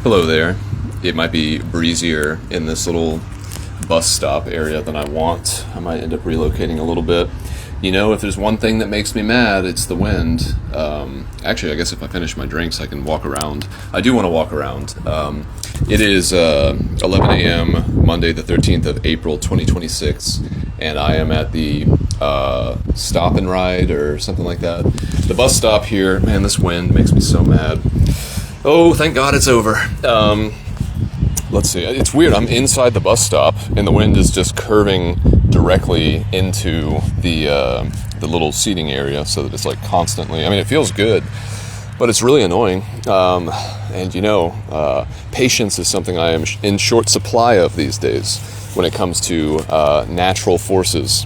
Hello there. It might be breezier in this little bus stop area than I want. I might end up relocating a little bit. You know, if there's one thing that makes me mad, it's the wind. Actually, I guess if I finish my drinks, I can walk around. I do want to walk around. It is 11 a.m., Monday the 13th of April, 2026, and I am at the stop and ride or something like that. The bus stop here. Man, this wind makes me so mad. Oh, thank God it's over. Let's see. It's weird. I'm inside the bus stop, and the wind is just curving directly into the little seating area, so that it's like constantly. I mean, it feels good, but it's really annoying. And you know, patience is something I am in short supply of these days when it comes to natural forces.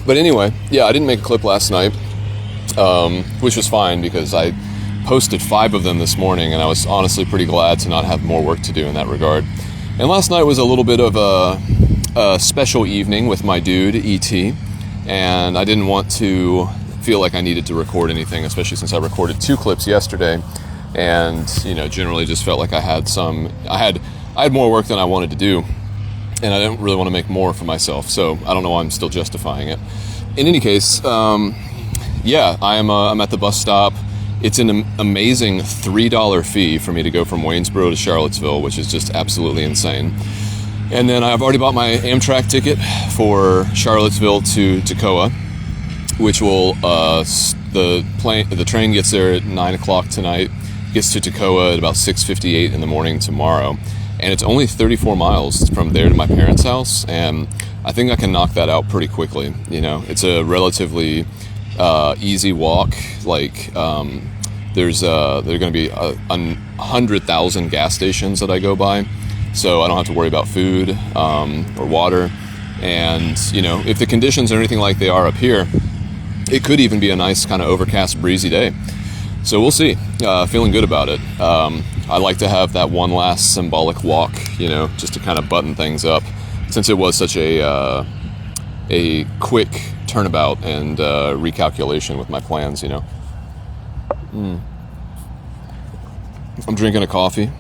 But anyway, yeah, I didn't make a clip last night, which was fine because I posted 5 of them this morning, and I was honestly pretty glad to not have more work to do in that regard. And last night was a little bit of a special evening with my dude, E.T., and I didn't want to feel like I needed to record anything, especially since I recorded 2 clips yesterday, and, you know, generally just felt like I had more work than I wanted to do, and I didn't really want to make more for myself, so I don't know why I'm still justifying it. In any case, yeah, I'm at the bus stop. It's an amazing $3 fee for me to go from Waynesboro to Charlottesville, which is just absolutely insane. And then I've already bought my Amtrak ticket for Charlottesville to Toccoa, which will the train gets there at 9 o'clock tonight, gets to Toccoa at about 6:58 in the morning tomorrow, and it's only 34 miles from there to my parents' house, and I think I can knock that out pretty quickly. You know, it's a relatively easy walk. Like there are going to be 100,000 gas stations that I go by, so I don't have to worry about food or water. And you know, if the conditions are anything like they are up here, it could even be a nice kind of overcast, breezy day. So we'll see. Feeling good about it. I like to have that one last symbolic walk, you know, just to kind of button things up, since it was such a quick turnabout and recalculation with my plans, you know. I'm drinking a coffee,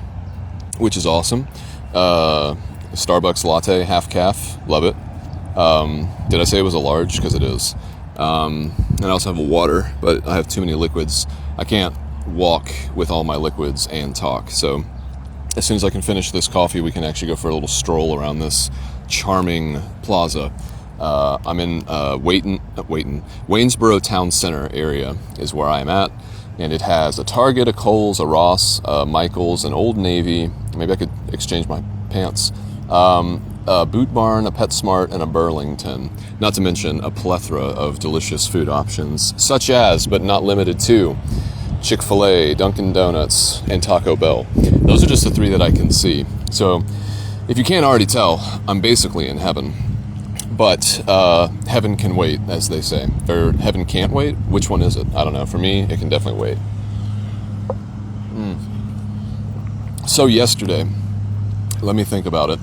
which is awesome. Starbucks latte, half calf, love it. Did I say it was a large? Because it is. And I also have a water, but I have too many liquids. I can't walk with all my liquids and talk. So as soon as I can finish this coffee, we can actually go for a little stroll around this charming plaza. I'm in Waynesboro Town Center area is where I'm at, and it has a Target, a Kohl's, a Ross, a Michael's, an Old Navy. Maybe I could exchange my pants. A Boot Barn, a PetSmart, and a Burlington. Not to mention a plethora of delicious food options, such as, but not limited to, Chick-fil-A, Dunkin' Donuts, and Taco Bell. Those are just the 3 that I can see. So, if you can't already tell, I'm basically in heaven. But heaven can wait, as they say. Or heaven can't wait? Which one is it? I don't know. For me, it can definitely wait. So yesterday, let me think about it.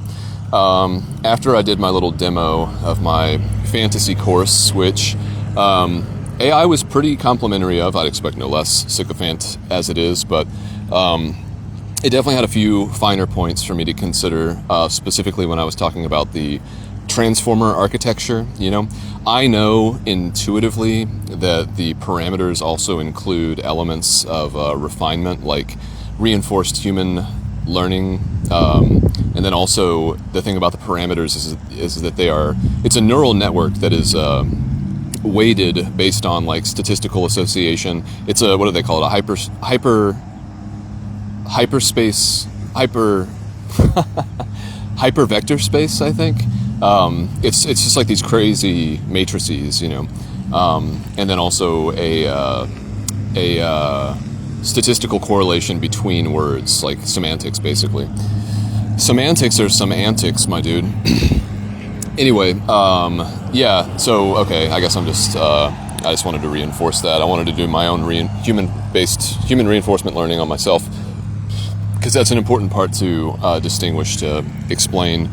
After I did my little demo of my fantasy course, which AI was pretty complimentary of, I'd expect no less, sycophant as it is, but it definitely had a few finer points for me to consider, specifically when I was talking about the transformer architecture. You know, I know intuitively that the parameters also include elements of refinement, like reinforced human learning, and then also the thing about the parameters is that it's a neural network that is weighted based on like statistical association. It's a, what do they call it, a hypervector space, I think. It's just like these crazy matrices, you know, and then also a statistical correlation between words, like semantics, basically. Semantics are some antics, my dude. Anyway, yeah. So okay, I guess I just wanted to reinforce that. I wanted to do my own human reinforcement learning on myself, because that's an important part to distinguish, to explain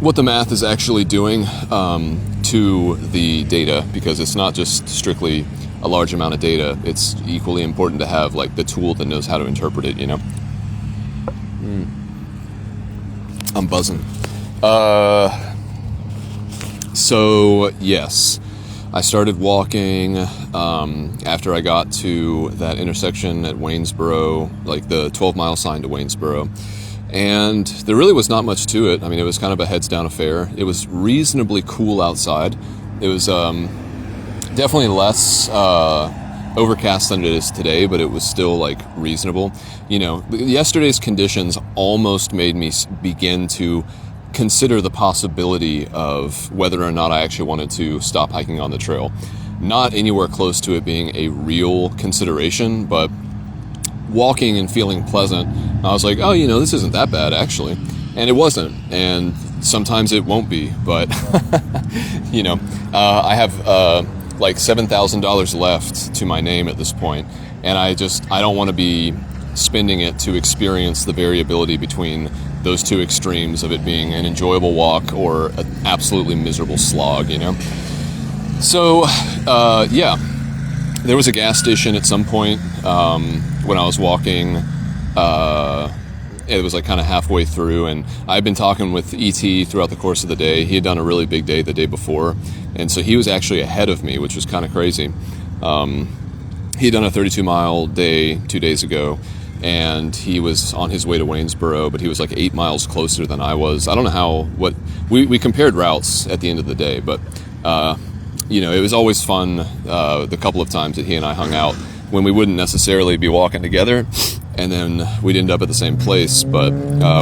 what the math is actually doing to the data, because it's not just strictly a large amount of data, it's equally important to have like the tool that knows how to interpret it, you know? I'm buzzing. So yes, I started walking after I got to that intersection at Waynesboro, like the 12-mile sign to Waynesboro. And there really was not much to it. I mean, it was kind of a heads-down affair. It was reasonably cool outside. It was definitely less overcast than it is today, but it was still like reasonable. You know, yesterday's conditions almost made me begin to consider the possibility of whether or not I actually wanted to stop hiking on the trail. Not anywhere close to it being a real consideration, but walking and feeling pleasant, I was like, oh, you know, this isn't that bad actually. And it wasn't, and sometimes it won't be, but you know, I have like $7,000 left to my name at this point, and I don't want to be spending it to experience the variability between those two extremes of it being an enjoyable walk or an absolutely miserable slog, you know? So, yeah, there was a gas station at some point when I was walking. It was like kind of halfway through, and I'd been talking with E.T. throughout the course of the day. He had done a really big day the day before, and so he was actually ahead of me, which was kind of crazy. He'd done a 32-mile day 2 days ago, and he was on his way to Waynesboro, but he was like 8 miles closer than I was. I don't know we compared routes at the end of the day, but you know, it was always fun the couple of times that he and I hung out when we wouldn't necessarily be walking together, and then we'd end up at the same place. But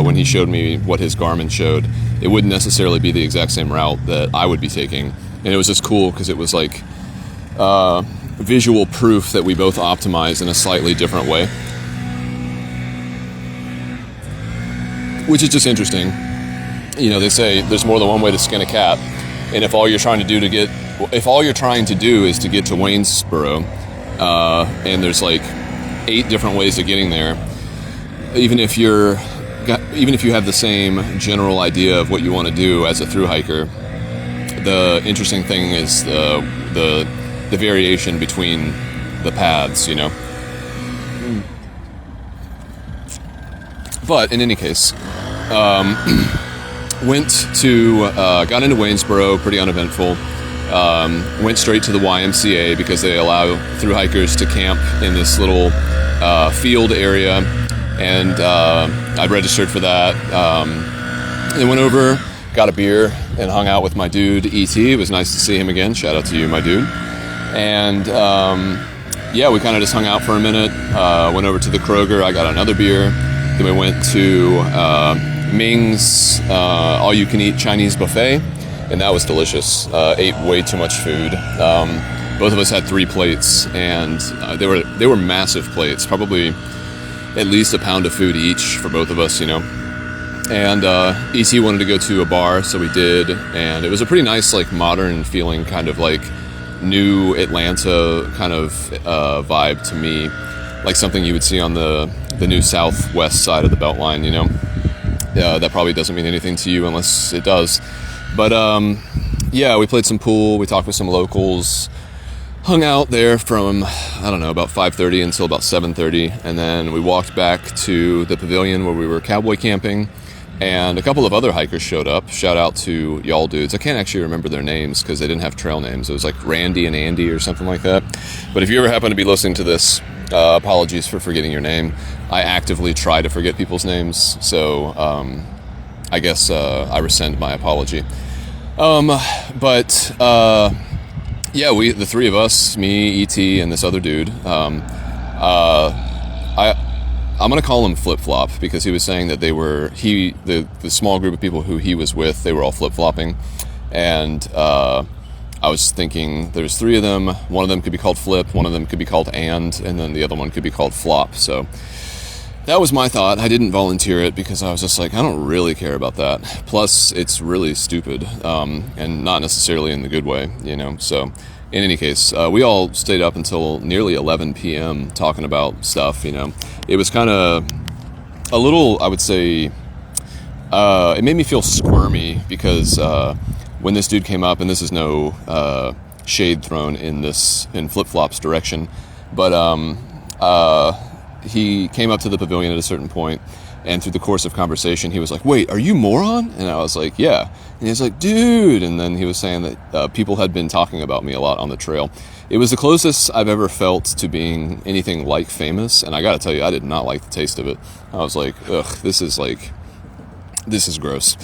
when he showed me what his Garmin showed, it wouldn't necessarily be the exact same route that I would be taking, and it was just cool because it was like visual proof that we both optimize in a slightly different way, which is just interesting. You know, they say there's more than one way to skin a cat, and if all you're trying to do is to get to Waynesboro, and there's like 8 different ways of getting there, even if you have the same general idea of what you want to do as a thru hiker, the interesting thing is the variation between the paths, you know. But in any case, got into Waynesboro, pretty uneventful. Went straight to the YMCA because they allow thru hikers to camp in this little field area, and I registered for that. Then went over, got a beer, and hung out with my dude E.T. It was nice to see him again. Shout out to you, my dude. And yeah, we kind of just hung out for a minute. Went over to the Kroger. I got another beer. Then we went to Ming's all-you-can-eat Chinese buffet, and that was delicious. Ate way too much food. Both of us had 3 plates, and they were massive plates, probably at least a pound of food each for both of us, you know. And E.T. wanted to go to a bar, so we did, and it was a pretty nice, like, modern feeling, kind of like new Atlanta kind of vibe to me, like something you would see on the new southwest side of the Beltline, you know. That probably doesn't mean anything to you unless it does. But yeah, we played some pool, we talked with some locals, hung out there from, I don't know, about 5:30 until about 7:30, and then we walked back to the pavilion where we were cowboy camping, and a couple of other hikers showed up. Shout out to y'all dudes. I can't actually remember their names because they didn't have trail names. It was like Randy and Andy or something like that. But if you ever happen to be listening to this, apologies for forgetting your name. I actively try to forget people's names, so I guess I rescind my apology. But yeah, the 3 of us, me, E.T., and this other dude, I'm going to call him Flip-Flop because he was saying that the small group of people who he was with, they were all flip-flopping. And I was thinking there's 3 of them. One of them could be called Flip, one of them could be called And then the other one could be called Flop. So that was my thought. I didn't volunteer it because I was just like, I don't really care about that. Plus, it's really stupid, and not necessarily in the good way, you know. So in any case, we all stayed up until nearly 11 p.m. talking about stuff, you know. It was kind of a little, I would say, it made me feel squirmy because when this dude came up, and this is no shade thrown in flip-flops direction. But he came up to the pavilion at a certain point, and through the course of conversation, he was like, "Wait, are you Moron?" And I was like, "Yeah." And he was like, "Dude." And then he was saying that people had been talking about me a lot on the trail. It was the closest I've ever felt to being anything like famous, and I gotta tell you, I did not like the taste of it. I was like, ugh, this is gross.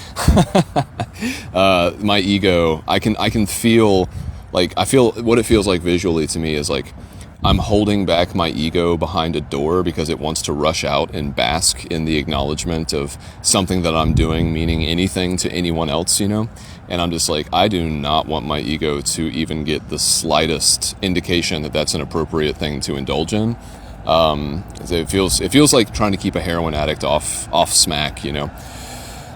My ego, I can feel, what it feels like visually to me is like I'm holding back my ego behind a door because it wants to rush out and bask in the acknowledgement of something that I'm doing, meaning anything to anyone else, And I'm just like, I do not want my ego to even get the slightest indication that that's an appropriate thing to indulge in. It feels like trying to keep a heroin addict off smack,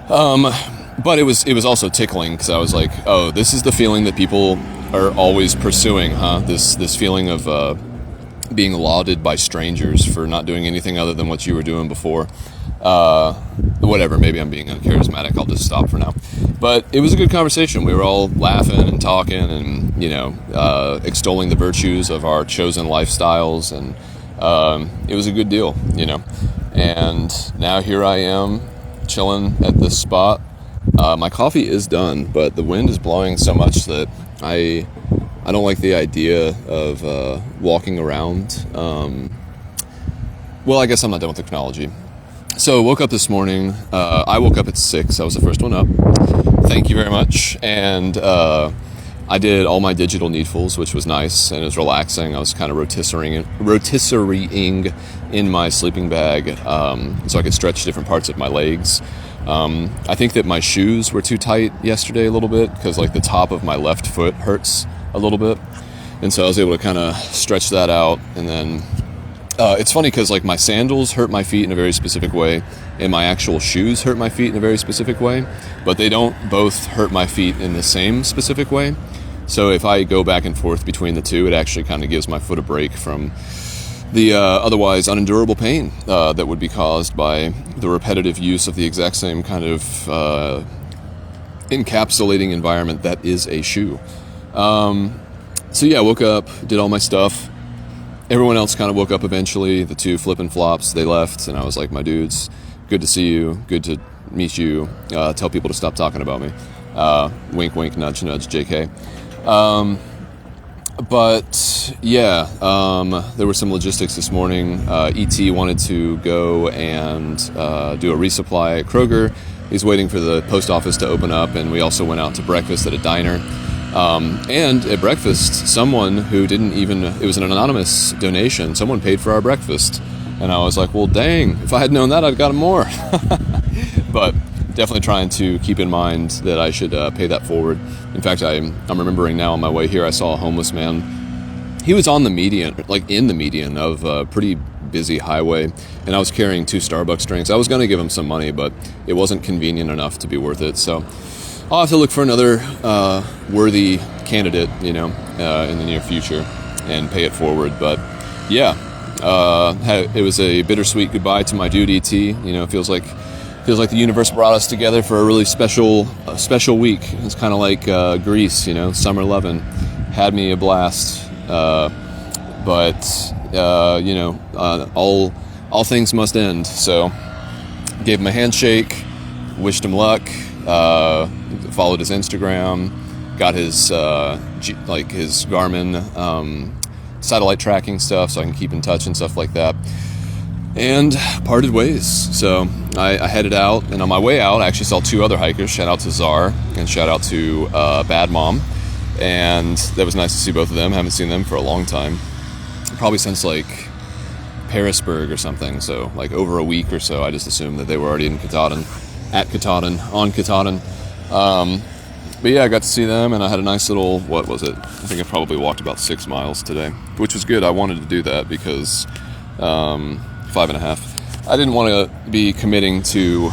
But it was also tickling because I was like, oh, this is the feeling that people are always pursuing, huh? This feeling of being lauded by strangers for not doing anything other than what you were doing before. Whatever, maybe I'm being uncharismatic. I'll just stop for now. But it was a good conversation. We were all laughing and talking and, extolling the virtues of our chosen lifestyles. And it was a good deal, And now here I am chilling at this spot. My coffee is done, but the wind is blowing so much that I don't like the idea of walking around. Well, I guess I'm not done with the chronology. So woke up this morning. I woke up at 6. I was the first one up. Thank you very much. And I did all my digital needfuls, which was nice, and it was relaxing. I was kind of rotisserie-ing in my sleeping bag so I could stretch different parts of my legs. I think that my shoes were too tight yesterday a little bit because the top of my left foot hurts a little bit. And so I was able to kind of stretch that out. And then it's funny because my sandals hurt my feet in a very specific way and my actual shoes hurt my feet in a very specific way, but they don't both hurt my feet in the same specific way. So if I go back and forth between the two, it actually kind of gives my foot a break from the otherwise unendurable pain that would be caused by the repetitive use of the exact same kind of encapsulating environment that is a shoe. So yeah, I woke up, did all my stuff. Everyone else kind of woke up eventually. The two flip and flops, they left, and I was like, my dudes, good to see you, good to meet you. Tell people to stop talking about me. Wink, wink, nudge, nudge, JK. But yeah, there were some logistics this morning. ET wanted to go and do a resupply at Kroger. He's waiting for the post office to open up, and we also went out to breakfast at a diner. And at breakfast, someone who didn't even, it was an anonymous donation, someone paid for our breakfast. And I was like, well, dang, if I had known that, I'd gotten more. But definitely trying to keep in mind that I should pay that forward. In fact, I'm remembering now on my way here, I saw a homeless man. He was on the median, in the median of a pretty busy highway, and I was carrying 2 Starbucks drinks. I was going to give him some money, but it wasn't convenient enough to be worth it. So I'll have to look for another worthy candidate, in the near future and pay it forward. But yeah, it was a bittersweet goodbye to my dude ET. It feels like the universe brought us together for a really special week. It's kind of like Grease, Summer Lovin' had me a blast. But all things must end. So gave him a handshake, wished him luck, followed his Instagram, got his his Garmin satellite tracking stuff so I can keep in touch and stuff like that. And parted ways. So I headed out, and on my way out, I actually saw 2 other hikers. Shout out to Czar and shout out to Bad Mom. And that was nice to see both of them. Haven't seen them for a long time. Probably since Harrisburg or something. So over a week or so. I just assumed that they were already in Katahdin, on Katahdin. But yeah, I got to see them, and I had a nice little, what was it? I think I probably walked about 6 miles today, which was good. I wanted to do that because 5.5. I didn't want to be committing to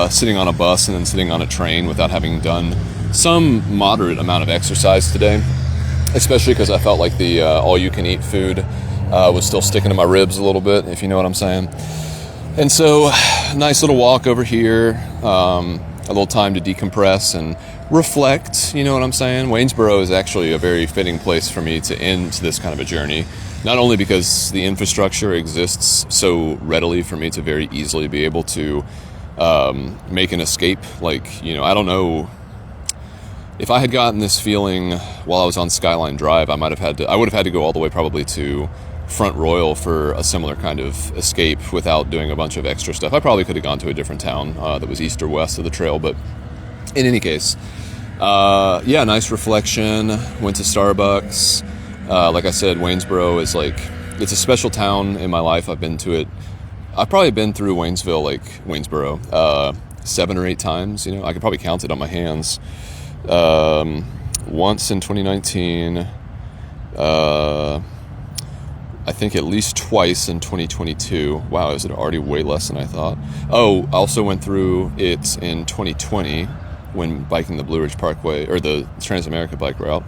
sitting on a bus and then sitting on a train without having done some moderate amount of exercise today, especially because I felt like the all-you-can-eat food was still sticking to my ribs a little bit, if you know what I'm saying. And so, nice little walk over here. little time to decompress and reflect, you know what I'm saying? Waynesboro is actually a very fitting place for me to end this kind of a journey. Not only because the infrastructure exists so readily for me to very easily be able to make an escape. Like, you know, I don't know. If I had gotten this feeling while I was on Skyline Drive, I would have had to go all the way probably to Front Royal for a similar kind of escape without doing a bunch of extra stuff. I probably could have gone to a different town that was east or west of the trail, but in any case, nice reflection. Went to Starbucks. Like I said, Waynesboro is it's a special town in my life. I've been to it. I've probably been through Waynesboro 7 or 8 times. You know, I could probably count it on my hands. Once in 2019, I think at least twice in 2022. Wow, is it already way less than I thought? Oh, I also went through it in 2020 when biking the Blue Ridge Parkway, or the Transamerica bike route.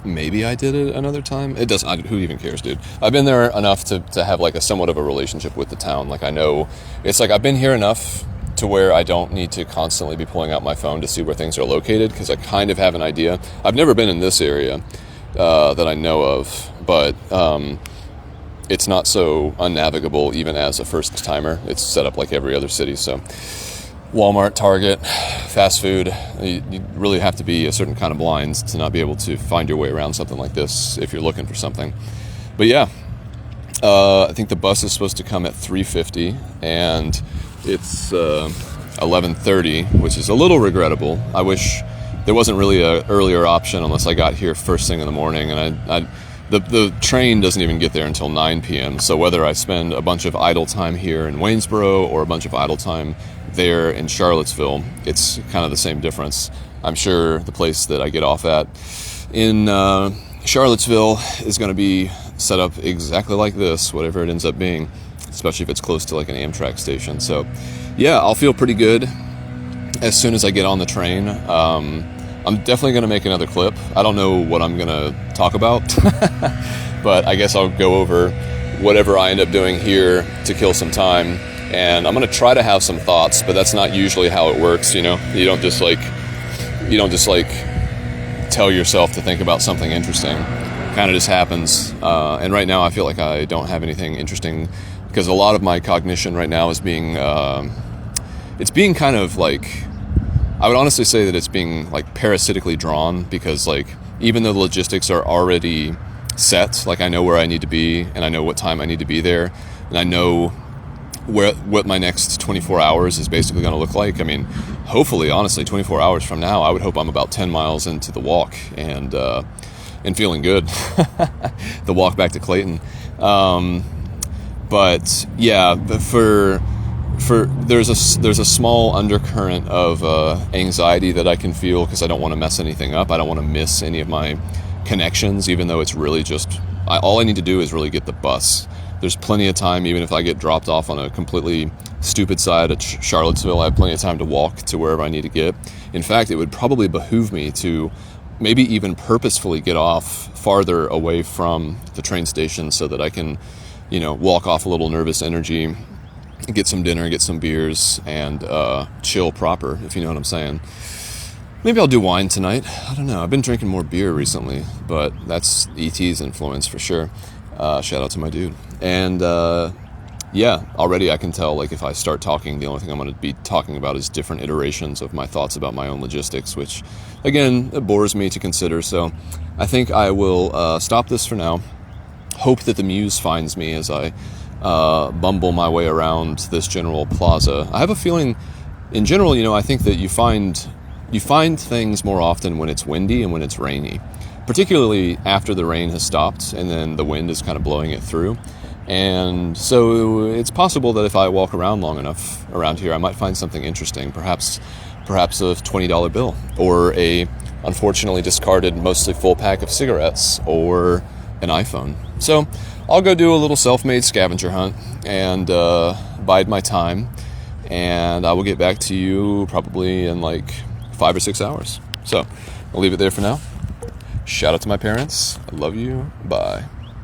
Maybe I did it another time. It doesn't, who even cares, dude? I've been there enough to have like a somewhat of a relationship with the town. Like I know, it's like I've been here enough to where I don't need to constantly be pulling out my phone to see where things are located, because I kind of have an idea. I've never been in this area that I know of, but it's not so unnavigable even as a first timer. It's set up like every other city. So Walmart, Target, fast food, you really have to be a certain kind of blind to not be able to find your way around something like this if you're looking for something. But yeah, I think the bus is supposed to come at 3:50, and it's 11:30, which is a little regrettable. I wish there wasn't really an earlier option unless I got here first thing in the morning, and the train doesn't even get there until 9 p.m. So whether I spend a bunch of idle time here in Waynesboro or a bunch of idle time there in Charlottesville, it's kind of the same difference. I'm sure the place that I get off at in Charlottesville is going to be set up exactly like this, whatever it ends up being, especially if it's close to like an Amtrak station. So yeah, I'll feel pretty good as soon as I get on the train. I'm definitely going to make another clip. I don't know what I'm going to talk about, but I guess I'll go over whatever I end up doing here to kill some time. And I'm going to try to have some thoughts, but that's not usually how it works. You know, you don't just tell yourself to think about something interesting. It kind of just happens. And right now I feel like I don't have anything interesting, because a lot of my cognition right now is being kind of like, I would honestly say that it's being like parasitically drawn, because like even though the logistics are already set, like I know where I need to be and I know what time I need to be there, and I know what my next 24 hours is basically going to look like. I mean, hopefully, honestly, 24 hours from now, I would hope I'm about 10 miles into the walk and feeling good. The walk back to Clayton. But yeah, for there's a small undercurrent of anxiety that I can feel, because I don't want to mess anything up. I don't want to miss any of my connections, even though it's really just all I need to do is really get the bus. There's plenty of time, even if I get dropped off on a completely stupid side at Charlottesville, I have plenty of time to walk to wherever I need to get. In fact, it would probably behoove me to maybe even purposefully get off farther away from the train station so that I can, you know, walk off a little nervous energy, get some dinner, get some beers, and chill proper, if you know what I'm saying. Maybe I'll do wine tonight. I don't know. I've been drinking more beer recently, but that's ET's influence for sure. Shout out to my dude. And yeah, already I can tell, like, if I start talking, the only thing I'm going to be talking about is different iterations of my thoughts about my own logistics, which, again, it bores me to consider. So I think I will stop this for now. Hope that the muse finds me as I bumble my way around this general plaza. I have a feeling, in general, you know, I think that you find things more often when it's windy and when it's rainy, particularly after the rain has stopped and then the wind is kind of blowing it through. And so it's possible that if I walk around long enough around here, I might find something interesting, perhaps a $20 bill, or a unfortunately discarded mostly full pack of cigarettes, or an iPhone. So I'll go do a little self-made scavenger hunt and bide my time, and I will get back to you probably in like 5 or 6 hours. So I'll leave it there for now. Shout out to my parents. I love you. Bye.